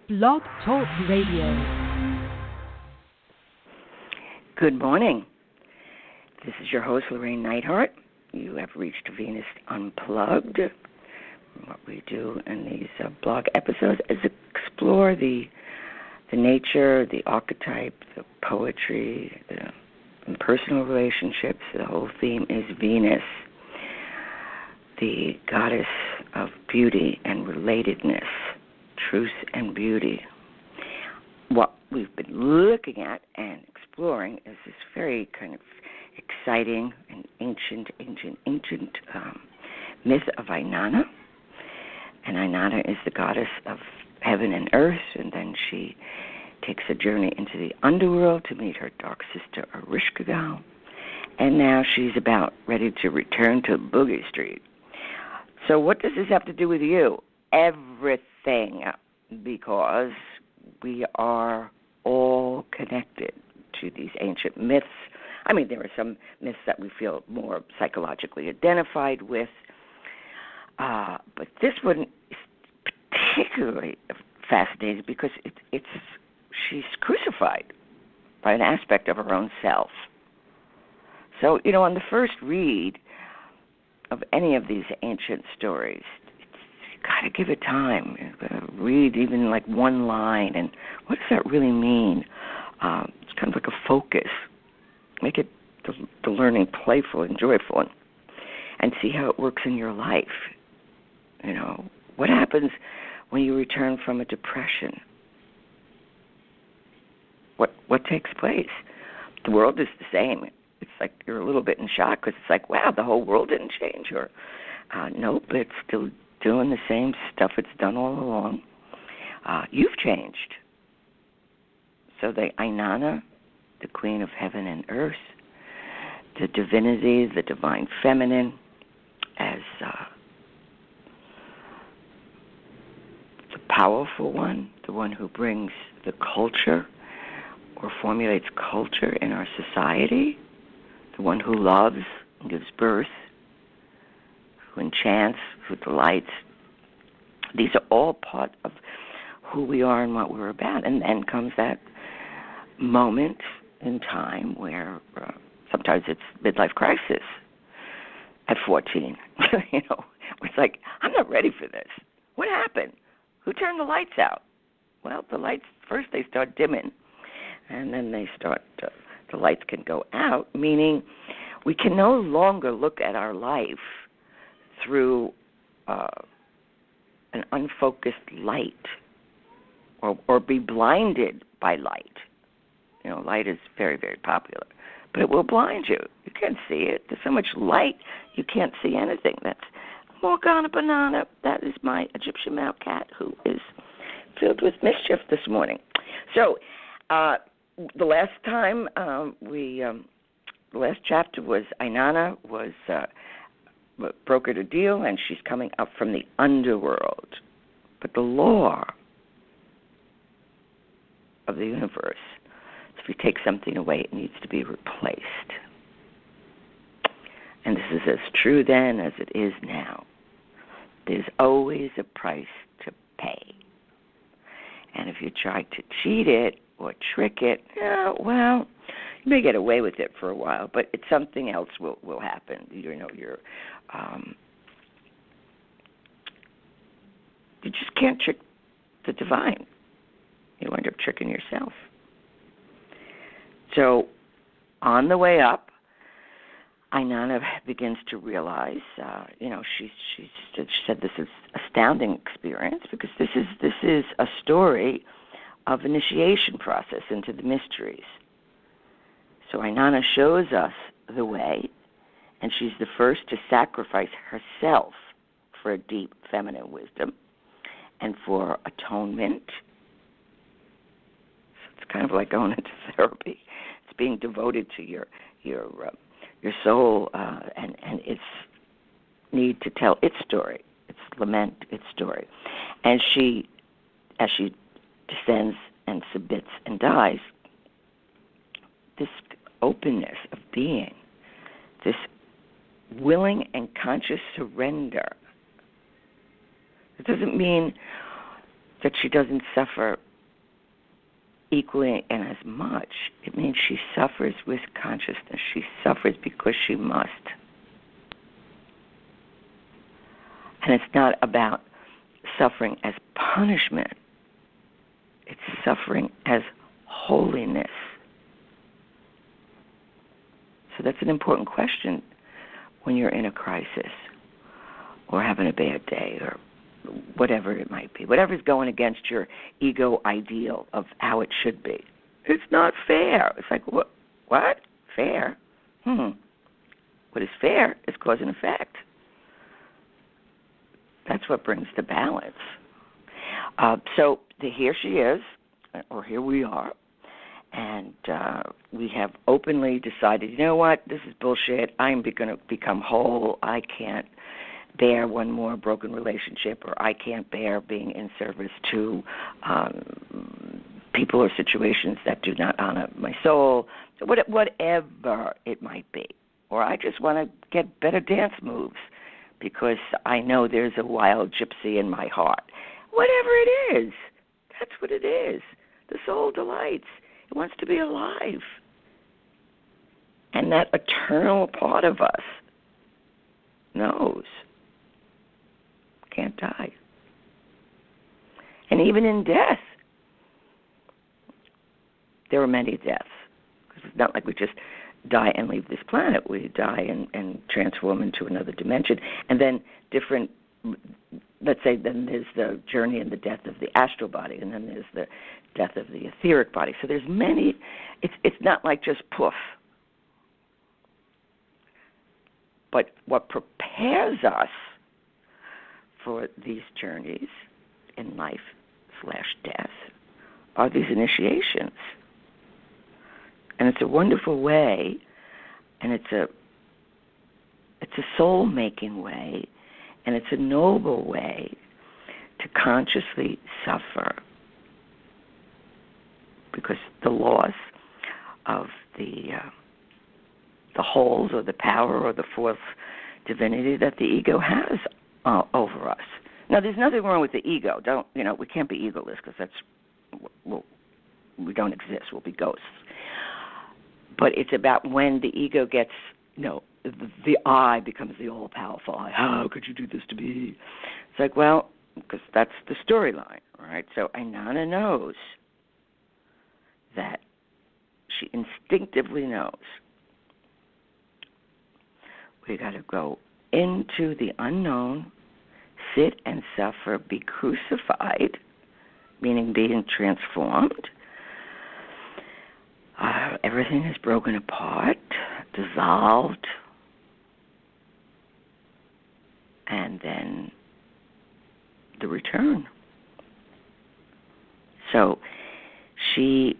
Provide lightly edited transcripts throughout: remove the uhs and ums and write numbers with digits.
Blog Talk Radio. Good morning. This is your host, Llorraine Neithardt. You have reached Venus Unplugged. What we do in these blog episodes is explore the nature, the archetype, the poetry, the impersonal relationships. The whole theme is Venus, the goddess of beauty and relatedness, truth and beauty. What we've been looking at and exploring is this very kind of exciting and ancient myth of Inanna. And Inanna is the goddess of heaven and earth, and then she takes a journey into the underworld to meet her dark sister Ereshkigal. And now she's about ready to return to Boogie Street. So what does this have to do with you? Everything, because we are all connected to these ancient myths. I mean, there are some myths that we feel more psychologically identified with, but this one is particularly fascinating because she's crucified by an aspect of her own self. So, on the first read of any of these ancient stories, you got to give it time. Read even like one line, and what does that really mean? It's kind of like a focus. Make it the learning playful and joyful, and see how it works in your life. What happens when you return from a depression? What takes place? The world is the same. It's like you're a little bit in shock because it's like, wow, the whole world didn't change. Or, nope, it's still doing the same stuff it's done all along. You've changed. So the Inanna, the queen of heaven and earth, the divinity, the divine feminine, as the powerful one, the one who brings the culture or formulates culture in our society, the one who loves and gives birth, who enchants, who delights. These are all part of who we are and what we're about. And then comes that moment in time where sometimes it's midlife crisis at 14. It's like, I'm not ready for this. What happened? Who turned the lights out? Well, the lights, first they start dimming, and then the lights can go out, meaning we can no longer look at our life through an unfocused light or be blinded by light. Light is very, very popular, but it will blind you. You can't see it. There's so much light, you can't see anything. That's Morgana Banana. That is my Egyptian male cat who is filled with mischief this morning. So, the last time the last chapter was Inanna was brokered a deal, and she's coming up from the underworld. But the law of the universe, if you take something away, it needs to be replaced. And this is as true then as it is now. There's always a price to pay. And if you try to cheat it or trick it, well, you may get away with it for a while, but something else will happen. You just can't trick the divine. You wind up tricking yourself. So on the way up, Inanna begins to realize, she said this is astounding experience because this is a story of initiation process into the mysteries. So Inanna shows us the way, and she's the first to sacrifice herself for a deep feminine wisdom and for atonement. So it's kind of like going into therapy. It's being devoted to your soul and its need to tell its story, its lament, its story. And as she descends and submits and dies, this openness of being, this willing and conscious surrender. It doesn't mean that she doesn't suffer equally and as much. It means she suffers with consciousness. She suffers because she must. And it's not about suffering as punishment. It's suffering as holiness. So that's an important question when you're in a crisis or having a bad day or whatever it might be. Whatever's going against your ego ideal of how it should be. It's not fair. It's like, what? Fair? What is fair is cause and effect. That's what brings the balance. So here she is, or here we are, and we have openly decided, you know what, this is bullshit. I'm going to become whole. I can't bear one more broken relationship, or I can't bear being in service to people or situations that do not honor my soul, whatever it might be. Or I just want to get better dance moves because I know there's a wild gypsy in my heart. Whatever it is, that's what it is. The soul delights. It wants to be alive. And that eternal part of us knows can't die. And even in death, there are many deaths. Because it's not like we just die and leave this planet. We die and transform into another dimension. And then different, let's say then there's the journey and the death of the astral body, and then there's the death of the etheric body. So there's many, it's not like just poof. But what prepares us for these journeys in life/death are these initiations. And it's a wonderful way, and it's a soul-making way, and it's a noble way to consciously suffer, because the loss of the holes or the power or the fourth divinity that the ego has over us. Now, there's nothing wrong with the ego. We can't be egoless, because we don't exist. We'll be ghosts. But it's about when the ego gets, the I becomes the all-powerful I. How could you do this to me? It's like, well, because that's the storyline, right? So Ainana knows that she instinctively knows we got to go into the unknown, sit and suffer, be crucified, meaning being transformed. Everything is broken apart, dissolved, and then the return. So she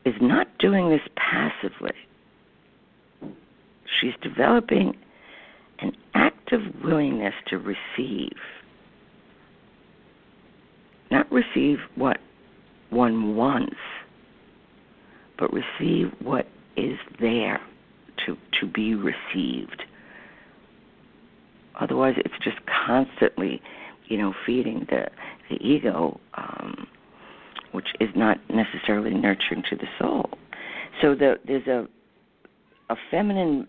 is not doing this passively. She's developing an active willingness to receive. Not receive what one wants, but receive what is there to be received. Otherwise, it's just constantly, feeding the ego, which is not necessarily nurturing to the soul. So there's a feminine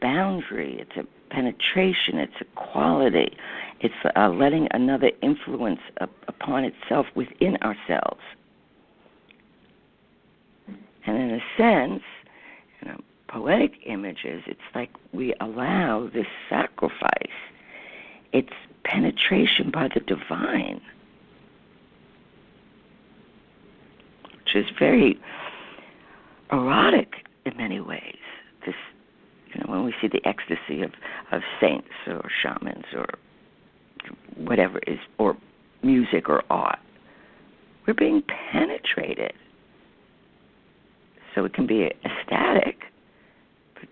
boundary. It's a penetration. It's a quality. It's letting another influence upon itself within ourselves. And in a sense, poetic images, it's like we allow this sacrifice, its penetration by the divine, which is very erotic in many ways. This, when we see the ecstasy of saints or shamans or whatever it is, or music or art, we're being penetrated. So it can be ecstatic, but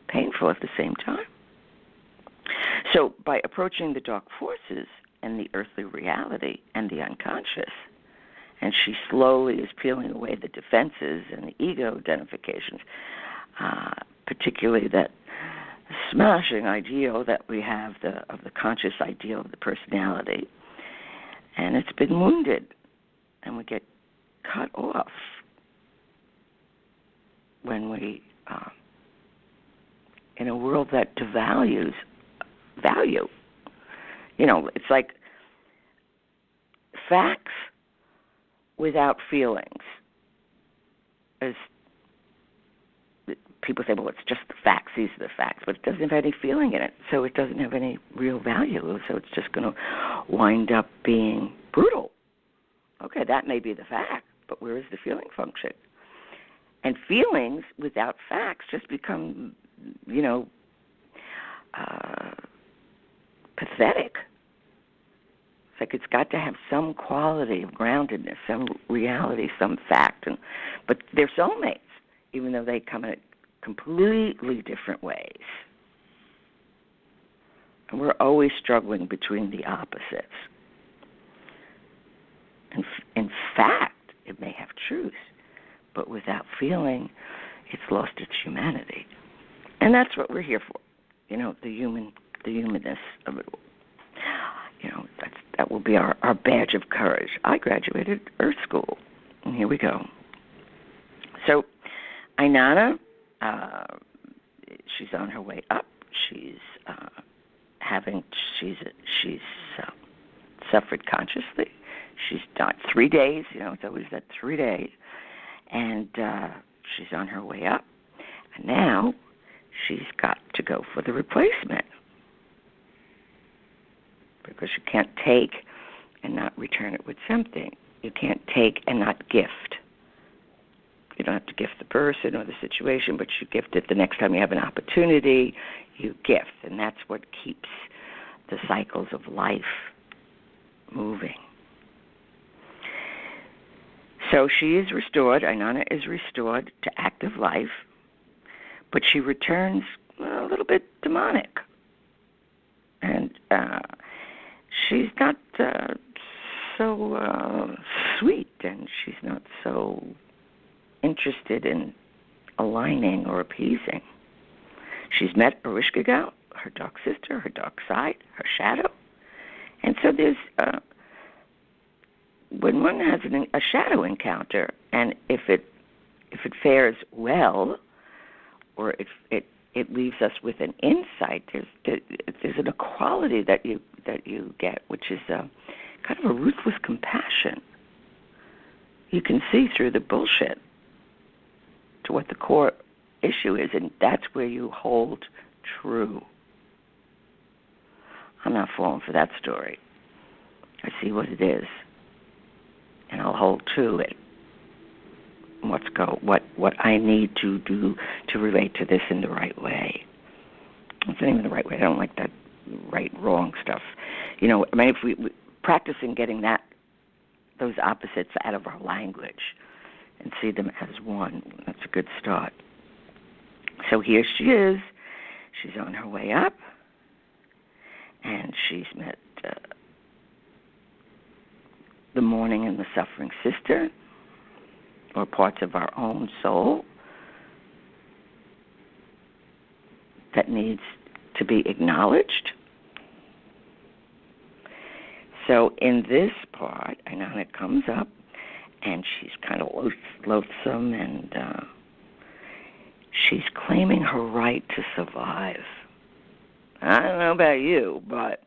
painful at the same time. So by approaching the dark forces and the earthly reality and the unconscious, and she slowly is peeling away the defenses and the ego identifications, particularly that smashing ideal that we have of the conscious ideal of the personality, and it's been wounded, and we get cut off when we, in a world that devalues value. It's like facts without feelings. As people say, well, it's just the facts, these are the facts, but it doesn't have any feeling in it, so it doesn't have any real value, so it's just going to wind up being brutal. Okay, that may be the fact, but where is the feeling function? And feelings without facts just become, pathetic. It's like it's got to have some quality of groundedness, some reality, some fact. But they're soulmates, even though they come in completely different ways. And we're always struggling between the opposites. And in fact, it may have truth, but without feeling, it's lost its humanity. And that's what we're here for, the humanness of it. That will be our badge of courage. I graduated Earth School, and here we go. So, Ainana, she's on her way up. She's suffered consciously. She's done 3 days. It's always that 3 days, and she's on her way up. And now she's got to go for the replacement, because you can't take and not return it with something. You can't take and not gift. You don't have to gift the person or the situation, but you gift it the next time you have an opportunity. You gift, and that's what keeps the cycles of life moving. So she is restored. Ainana is restored to active life, but she returns a little bit demonic. And she's not so sweet, and she's not so interested in aligning or appeasing. She's met Ereshkigal, her dark sister, her dark side, her shadow. And so there's, when one has a shadow encounter, and if it fares well, or it leaves us with an insight, there's an equality that you get, which is kind of a ruthless compassion. You can see through the bullshit to what the core issue is, and that's where you hold true. I'm not falling for that story. I see what it is, and I'll hold to it. What I need to do to relate to this in the right way. It's not even the right way. I don't like that right, wrong stuff. If we practicing getting those opposites out of our language and see them as one, that's a good start. So here she is. She's on her way up, and she's met the mourning and the suffering sister, or parts of our own soul that needs to be acknowledged. So in this part, Ainana comes up, and she's kind of loathsome, and she's claiming her right to survive. I don't know about you, but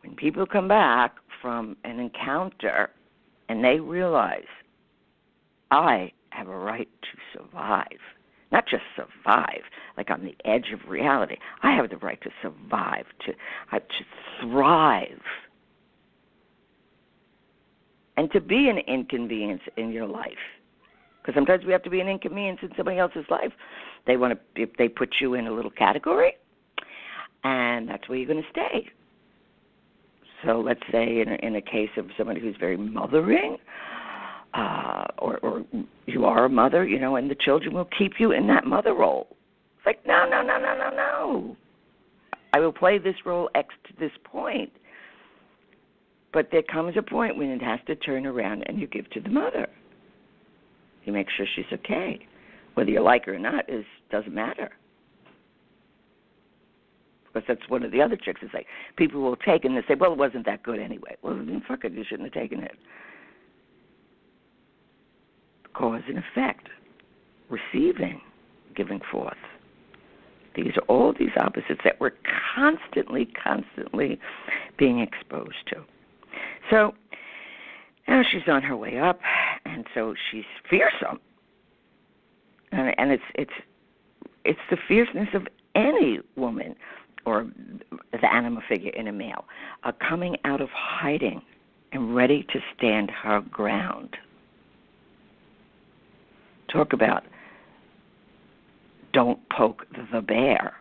when people come back from an encounter and they realize, I have a right to survive. Not just survive, like on the edge of reality. I have the right to survive, to thrive, and to be an inconvenience in your life. Because sometimes we have to be an inconvenience in somebody else's life. They put you in a little category, and that's where you're going to stay. So let's say in a case of somebody who's very mothering, or you are a mother, and the children will keep you in that mother role. It's like, no. I will play this role X to this point. But there comes a point when it has to turn around and you give to the mother. You make sure she's okay. Whether you like her or not doesn't matter. Because that's one of the other tricks. Is like people will take and they say, well, it wasn't that good anyway. Well, then fuck it, you shouldn't have taken it. Cause and effect. Receiving, giving forth. These are all these opposites that we're constantly being exposed to. So now she's on her way up, and so she's fearsome. And it's the fierceness of any woman or the anima figure in a male, coming out of hiding and ready to stand her ground. Talk about don't poke the bear.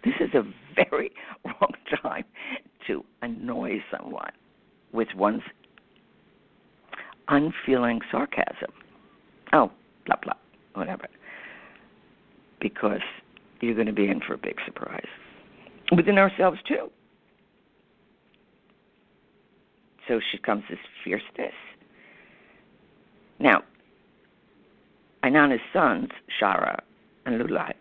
This is a very wrong time to annoy someone with one's unfeeling sarcasm. Oh, blah, blah, whatever. Because you're going to be in for a big surprise. Within ourselves, too. So she comes this fierceness. Now, Inanna's sons, Shara and Lulai,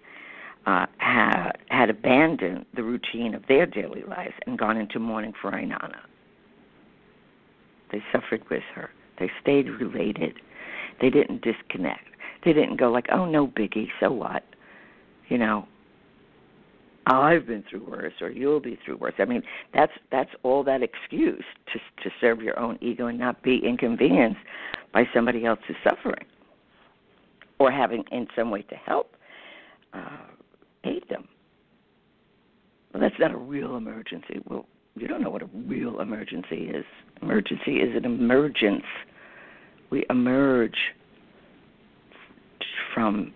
had abandoned the routine of their daily lives and gone into mourning for Inanna. They suffered with her. They stayed related. They didn't disconnect. They didn't go like, oh, no biggie, so what? You know, I've been through worse, or you'll be through worse. I mean, that's all that excuse to serve your own ego and not be inconvenienced by somebody else's suffering, or having in some way to help aid them. Well, that's not a real emergency. Well, you don't know what a real emergency is. Emergency is an emergence. We emerge from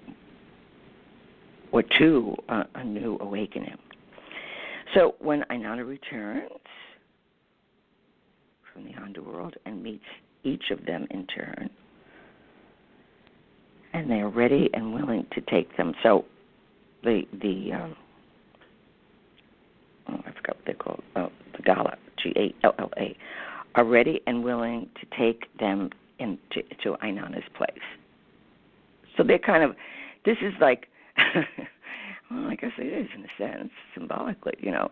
or to a new awakening. So when Inanna returns from the underworld and meets each of them in turn, and they're ready and willing to take them. So I forgot what they're called. Oh, the Gala, Galla, are ready and willing to take them to Inanna's place. So they're kind of, this is like, well, I guess it is in a sense, symbolically, you know.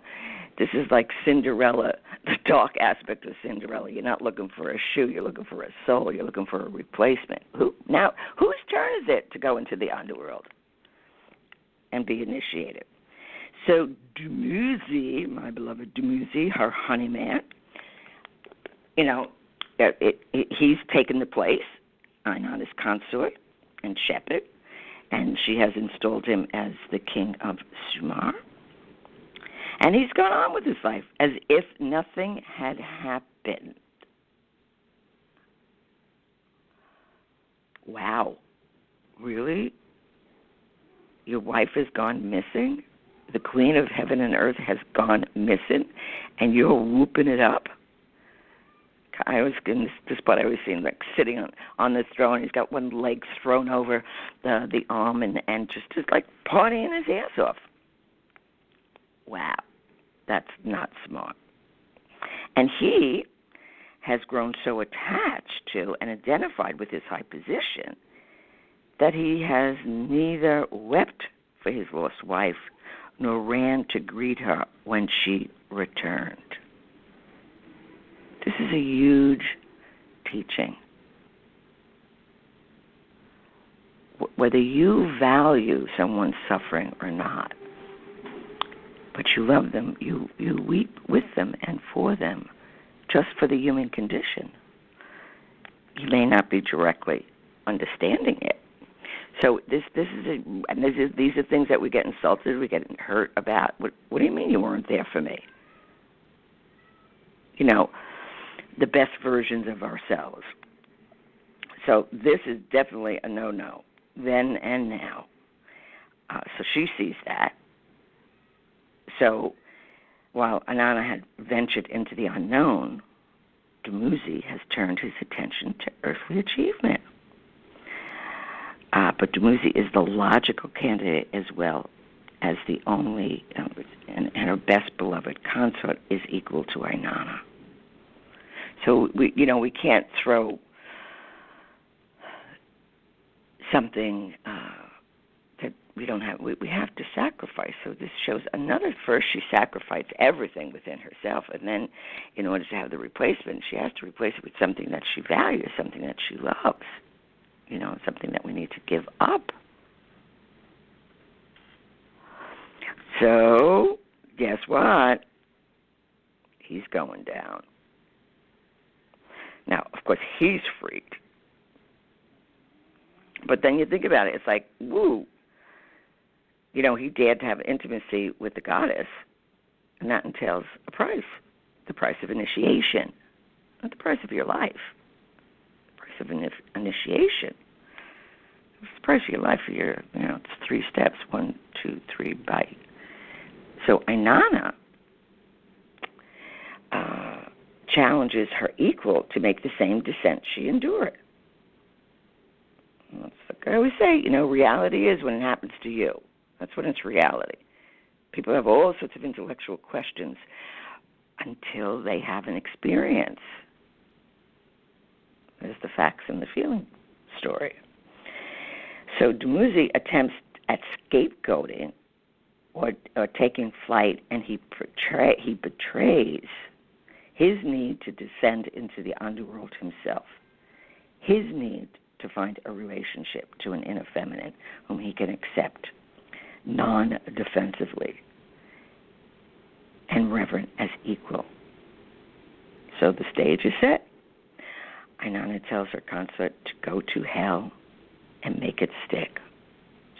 This is like Cinderella, the dark aspect of Cinderella. You're not looking for a shoe, you're looking for a soul, you're looking for a replacement. Now, whose turn is it to go into the underworld and be initiated? So Dumuzi, my beloved Dumuzi, her honey man, you know, he's taken the place, Inanna's consort and shepherd, and she has installed him as the king of Sumar. And he's gone on with his life as if nothing had happened. Wow. Really? Your wife has gone missing? The queen of heaven and earth has gone missing, and you're whooping it up? I was in this part I was seeing, like sitting on the throne. He's got one leg thrown over the arm and just like partying his ass off. Wow, that's not smart. And he has grown so attached to and identified with his high position that he has neither wept for his lost wife nor ran to greet her when she returned. This is a huge teaching. Whether you value someone's suffering or not, but you love them, you weep with them and for them, just for the human condition. You may not be directly understanding it. So these are things that we get insulted, we get hurt about. What do you mean you weren't there for me? You know, the best versions of ourselves. So this is definitely a no-no, then and now. So she sees that. So while Inanna had ventured into the unknown, Dumuzi has turned his attention to earthly achievement. But Dumuzi is the logical candidate as well as the only, and her best beloved consort is equal to Inanna. So we can't throw something that we have to sacrifice. So this shows another. First, she sacrificed everything within herself, and then, in order to have the replacement, she has to replace it with something that she values, something that she loves. Something that we need to give up. So, guess what? He's going down. Now, of course, he's freaked. But then you think about it, it's like, woo. He dared to have intimacy with the goddess, and that entails a price. The price of initiation. Not the price of your life. The price of initiation. It's the price of your life for your, it's 3 steps. 1, 2, 3, bite. So Inanna challenges her equal to make the same descent she endured. It's like I always say, reality is when it happens to you. That's when it's reality. People have all sorts of intellectual questions until they have an experience. There's the facts and the feeling story. So Dumuzi attempts at scapegoating or taking flight, and he betrays his need to descend into the underworld himself, his need to find a relationship to an inner feminine whom he can accept non-defensively and reverent as equal. So the stage is set. Inanna tells her consort to go to hell and make it stick.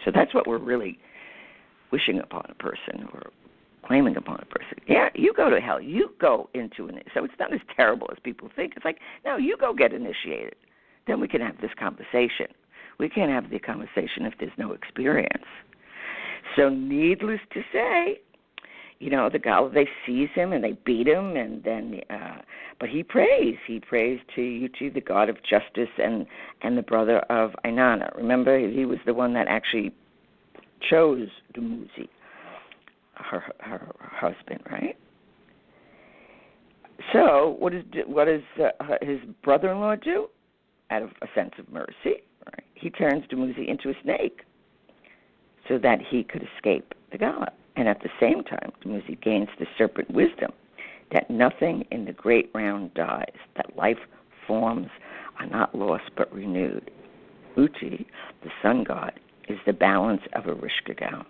So that's what we're really wishing upon a person or claiming upon a person. Yeah, you go to hell. You go into it. So it's not as terrible as people think. It's like, no, you go get initiated. Then we can have this conversation. We can't have the conversation if there's no experience. So needless to say, the guy, they seize him and they beat him, and then, but he prays. He prays to Uchi, the god of justice, and the brother of Inanna. Remember, he was the one that actually chose Dumuzi, her husband, right? So what does his brother-in-law do? Out of a sense of mercy, right? He turns Dumuzi into a snake so that he could escape the gala. And at the same time, Dumuzi gains the serpent wisdom that nothing in the great round dies, that life forms are not lost but renewed. Uchi, the sun god, is the balance of a Rishkagao.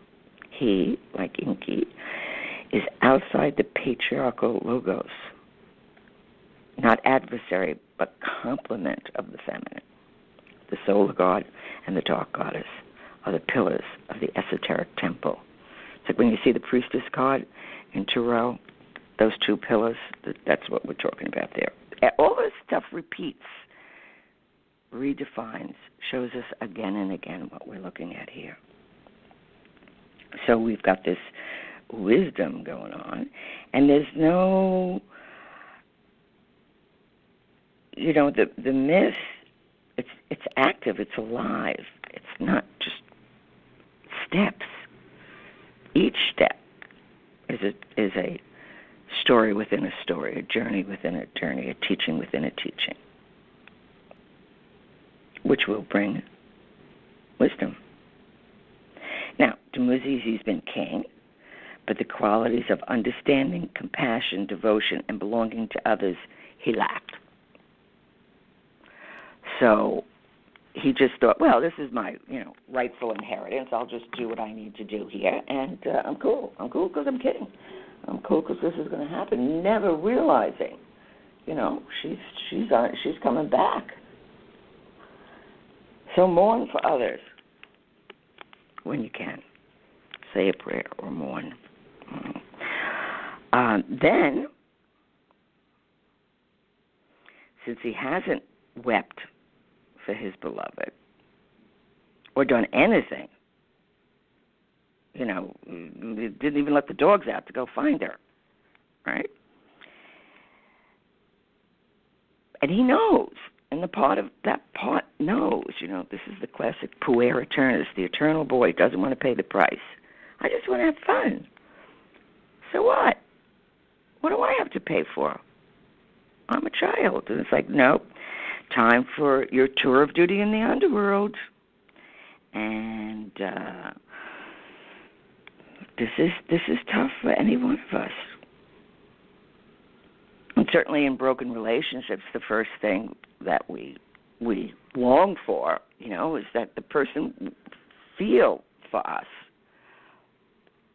He, like Inki, is outside the patriarchal logos, not adversary, but complement of the feminine. The solar god and the dark goddess are the pillars of the esoteric temple. It's like when you see the priestess card in Tarot, those 2 pillars, that's what we're talking about there. All this stuff repeats, redefines, shows us again and again what we're looking at here. So we've got this wisdom going on, and there's no, the myth, it's active, it's alive. It's not just steps. Each step is a story within a story, a journey within a journey, a teaching within a teaching, which will bring wisdom. Now, Dumuzi, he's been king, but the qualities of understanding, compassion, devotion, and belonging to others, he lacked. So he just thought, well, this is my, rightful inheritance. I'll just do what I need to do here, and I'm cool. I'm cool because I'm king. I'm cool because this is going to happen. Never realizing, she's coming back. So mourn for others when you can. Say a prayer or mourn. Then, since he hasn't wept for his beloved or done anything, didn't even let the dogs out to go find her, right? And he knows, and that part knows, this is the classic puer eternus, the eternal boy doesn't want to pay the price. I just want to have fun. So what? What do I have to pay for? I'm a child. And it's like, nope, time for your tour of duty in the underworld. And this is tough for any one of us. And certainly in broken relationships, the first thing that we long for, is that the person feel for us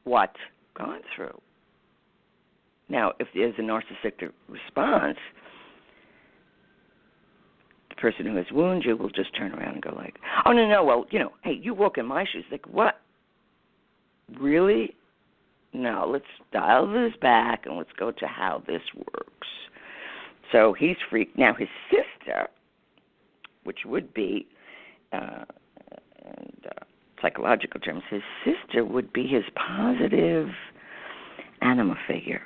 what's gone through. Now, if there's a narcissistic response, the person who has wounded you will just turn around and go like, oh, no, well, hey, you walk in my shoes. Like, what? Really? No, let's dial this back and let's go to how this works. So he's freaked. Now his sister, which would be, in psychological terms, his sister would be his positive anima figure.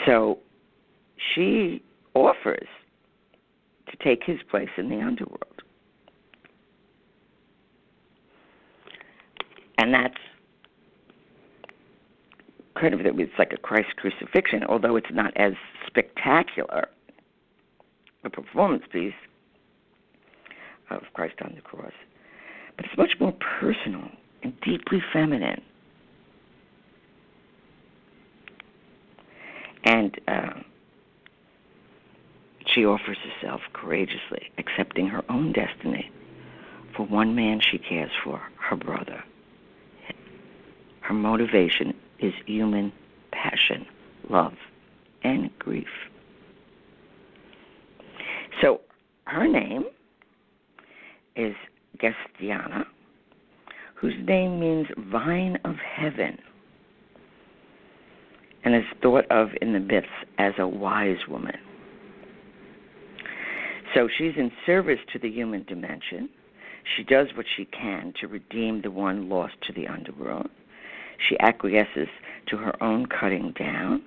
So she offers to take his place in the underworld. And that's kind of, it's like a Christ crucifixion, although it's not as spectacular a performance piece of Christ on the cross. But it's much more personal and deeply feminine. And she offers herself courageously, accepting her own destiny for one man she cares for, her brother. Her motivation is human passion, love, and grief. So her name is Gestiana, whose name means vine of heaven, and is thought of in the myths as a wise woman. So she's in service to the human dimension. She does what she can to redeem the one lost to the underworld. She acquiesces to her own cutting down.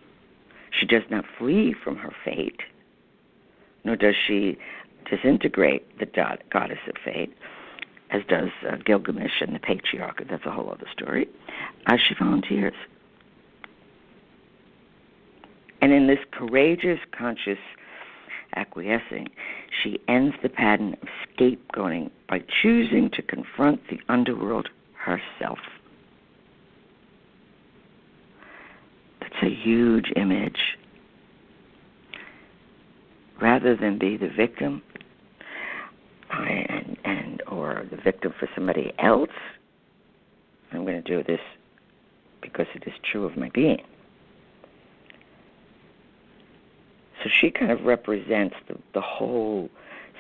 She does not flee from her fate, nor does she disintegrate the goddess of fate, as does Gilgamesh and the patriarch. That's a whole other story. She volunteers. And in this courageous, conscious acquiescing, she ends the pattern of scapegoating by choosing to confront the underworld herself. That's a huge image. Rather than be the victim or the victim for somebody else, I'm going to do this because it is true of my being. So she kind of represents the whole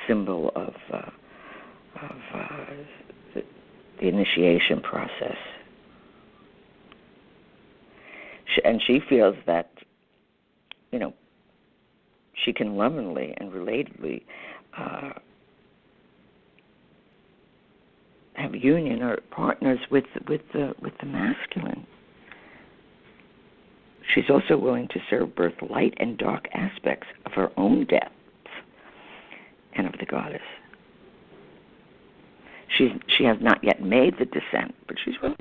symbol of the initiation process. And she feels that, she can lovingly and relatedly have union or partners with the masculine. She's also willing to serve both light and dark aspects of her own depths and of the goddess. She has not yet made the descent, but she's willing.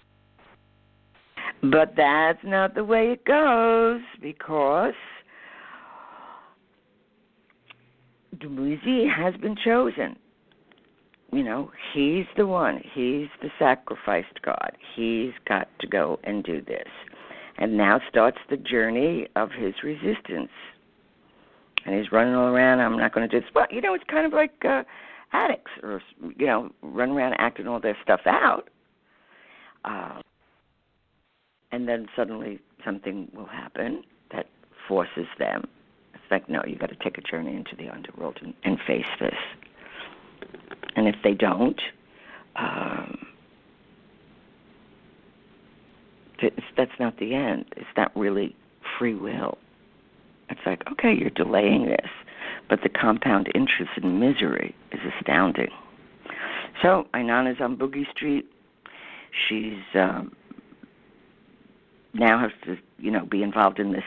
But that's not the way it goes, because Dumuzi has been chosen. He's the one. He's the sacrificed god. He's got to go and do this. And now starts the journey of his resistance. And he's running all around, I'm not going to do this. Well, it's kind of like addicts, or, run around acting all their stuff out. And then suddenly something will happen that forces them. It's like, no, you got to take a journey into the underworld and face this. And if they don't, that's not the end. It's not really free will. It's like, okay, you're delaying this, but the compound interest in misery is astounding. So Ainana's on Boogie Street. She's now has to, be involved in this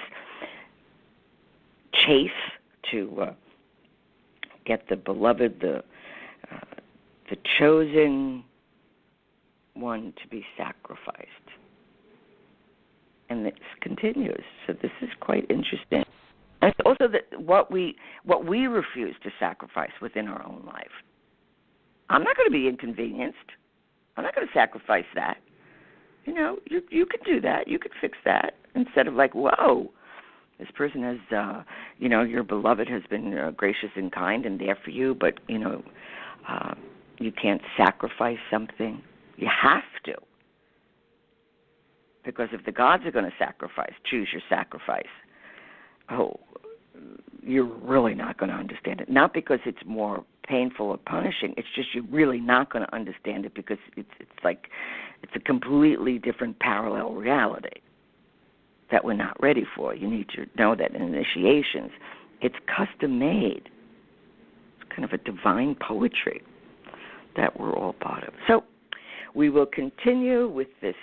chase to get the beloved, the chosen one to be sacrificed. And this continues. So this is quite interesting. And it's also what we refuse to sacrifice within our own life. I'm not going to be inconvenienced. I'm not going to sacrifice that. You know, you can do that. You can fix that. Instead of like, whoa, this person has, your beloved has been gracious and kind and there for you, but, you can't sacrifice something. You have to. Because if the gods are going to sacrifice, choose your sacrifice, you're really not going to understand it. Not because it's more painful or punishing. It's just you're really not going to understand it because it's a completely different parallel reality that we're not ready for. You need to know that in initiations, it's custom made. It's kind of a divine poetry that we're all part of. So we will continue with this,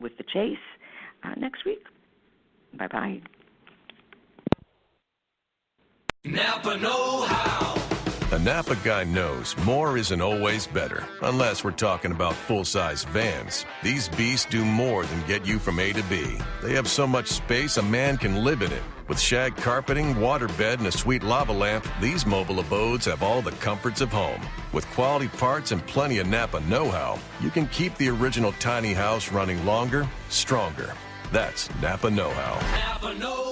with the chase next week. Bye-bye. Napa know-how. A Napa guy knows more isn't always better, unless we're talking about full-size vans. These beasts do more than get you from A to B. They have so much space a man can live in it. With shag carpeting, waterbed, and a sweet lava lamp, these mobile abodes have all the comforts of home. With quality parts and plenty of Napa know-how, you can keep the original tiny house running longer, stronger. That's Napa know-how. Napa know-how.